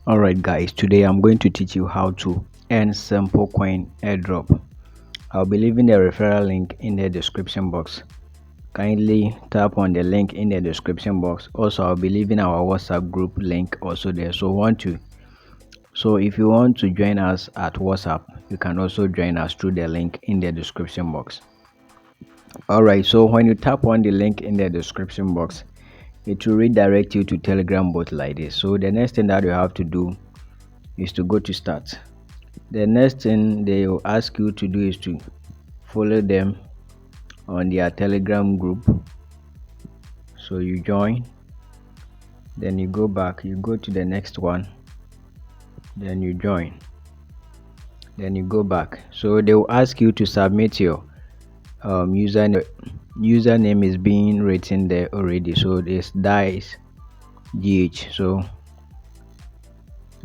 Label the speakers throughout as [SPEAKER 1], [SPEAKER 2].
[SPEAKER 1] Alright guys, today I'm going to teach you how to earn simple coin airdrop. I'll be leaving the referral link in the description box. Kindly tap on the link in the description box. Also, I'll be leaving our WhatsApp group link also there. So if you want to join us at WhatsApp, you can also join us through the link in the description box. Alright, so when you tap on the link in the description box, it will redirect you to Telegram bot like this. So the next thing that you have to do is to go to start. The next thing they will ask you to do is to follow them on their Telegram group. So you join, then you go back, you go to the next one, then you join, then you go back. So they will ask you to submit your username is being written there already. So this dice gh, so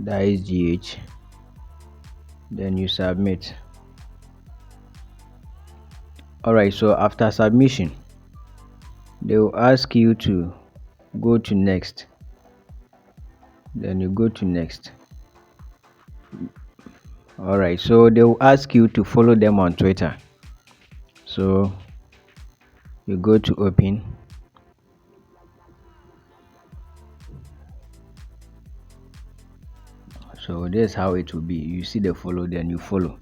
[SPEAKER 1] dice gh, then you submit. Alright, so after submission they will ask you to go to next, then you go to next. Alright, so they will ask you to follow them on Twitter. So you go to open, so this is how it will be. You see the follow, then you follow,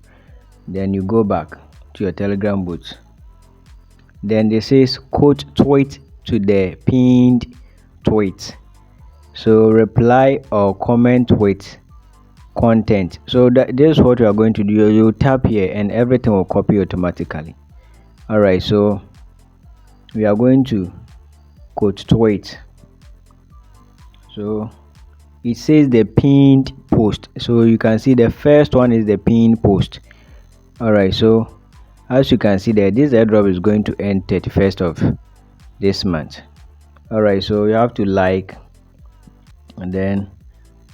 [SPEAKER 1] then you go back to your Telegram bot. Then they says quote tweet to the pinned tweet, so reply or comment with content. So this is what you are going to do. You tap here and everything will copy automatically. Alright, so we are going to quote tweet. So it says the pinned post, so you can see the first one is the pinned post. Alright, so as you can see there, this airdrop is going to end 31st of this month. Alright, so you have to like, and then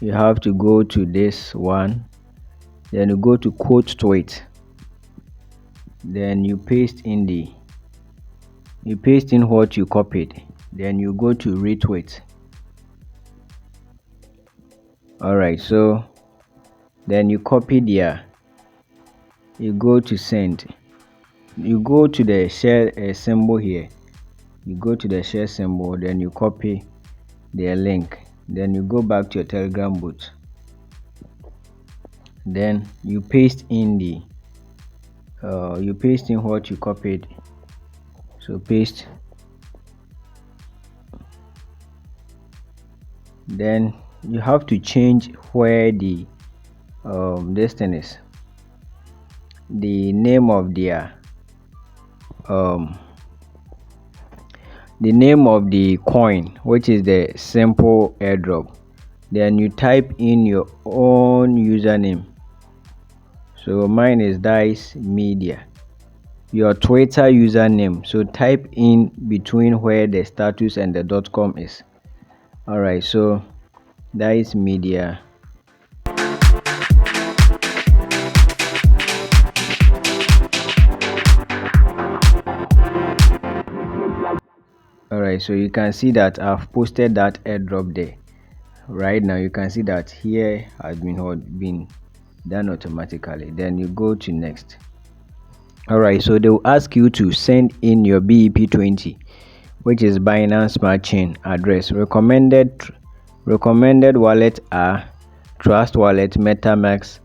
[SPEAKER 1] you have to go to this one, then you go to quote tweet, then you paste in what you copied, then you go to retweet. Alright, so then you copy there, you go to send, you go to the share symbol here, you go to the share symbol, then you copy the link, then you go back to your Telegram bot, then you paste in what you copied. So paste, then you have to change where the this thing is, the name of their the name of the coin, which is the simple airdrop. Then you type in your own username. So mine is dice media, your Twitter username, so type in between where the status and the .com is. Alright, so dice media, alright, so you can see that I've posted that airdrop there. Right now you can see that here has been done automatically. Then you go to next. Alright, so they will ask you to send in your BEP20, which is Binance Smart Chain address. Recommended wallet are Trust Wallet, MetaMask,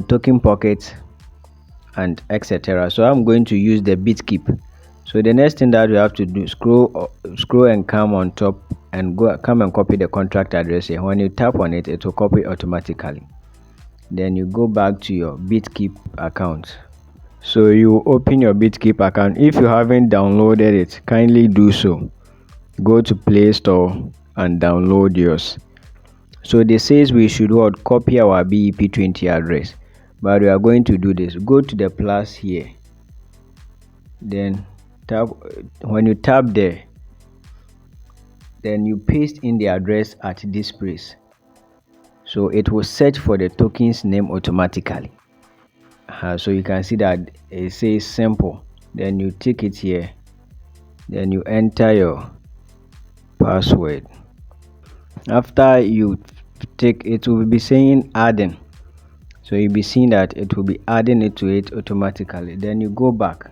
[SPEAKER 1] Token Pocket, and etc. So I'm going to use the Bitkeep. So the next thing that you have to do, scroll and come on top and come and copy the contract address here. When you tap on it, it will copy automatically. Then you go back to your Bitkeep account. So you open your Bitkeep account. If you haven't downloaded it, kindly do so. Go to Play Store and download yours. So this says we should copy our BEP20 address, but we are going to do this. Go to the plus here, then tap. When you tap there, then you paste in the address at this place, so it will search for the token's name automatically. So you can see that it says simple, then you tick it here, then you enter your password. After you take, it will be saying adding. So you'll be seeing that it will be adding it to it automatically. Then you go back.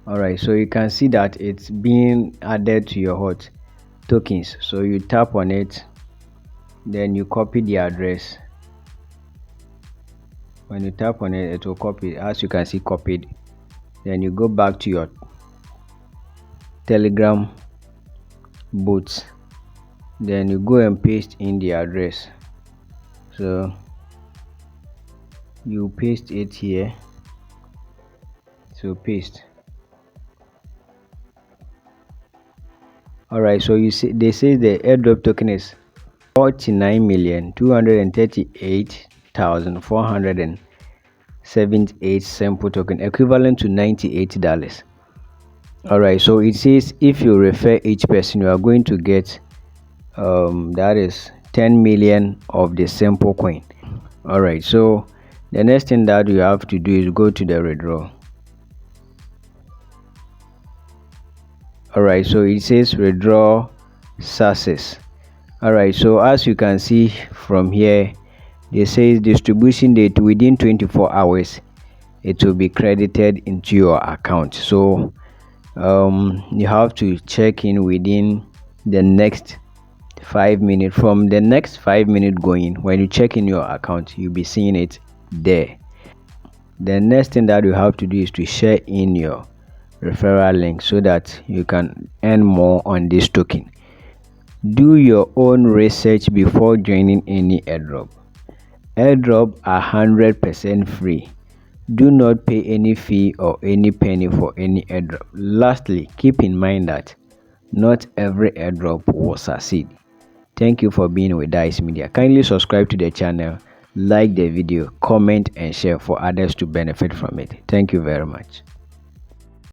[SPEAKER 1] All right, so you can see that it's being added to your hot tokens. So you tap on it, then you copy the address. When you tap on it, it will copy, as you can see, copied. Then you go back to your Telegram bots, then you go and paste in the address. So you paste it here. So paste. All right, so you see they say the airdrop token is 49,238,478 simple token, equivalent to $98. All right, so it says if you refer each person, you are going to get that is 10 million of the simple coin. All right, so the next thing that you have to do is go to the withdraw. All right, so it says withdraw success. All right, so as you can see from here, they say distribution date within 24 hours it will be credited into your account. So you have to check in within the next 5 minutes. From the next 5 minutes going, when you check in your account, you'll be seeing it there. The next thing that you have to do is to share in your referral link so that you can earn more on this token. Do your own research before joining any airdrop. Airdrop are 100% free. Do not pay any fee or any penny for any airdrop. Lastly, keep in mind that not every airdrop will succeed. Thank you for being with Dice Media. Kindly subscribe to the channel, like the video, comment and share for others to benefit from it. Thank you very much.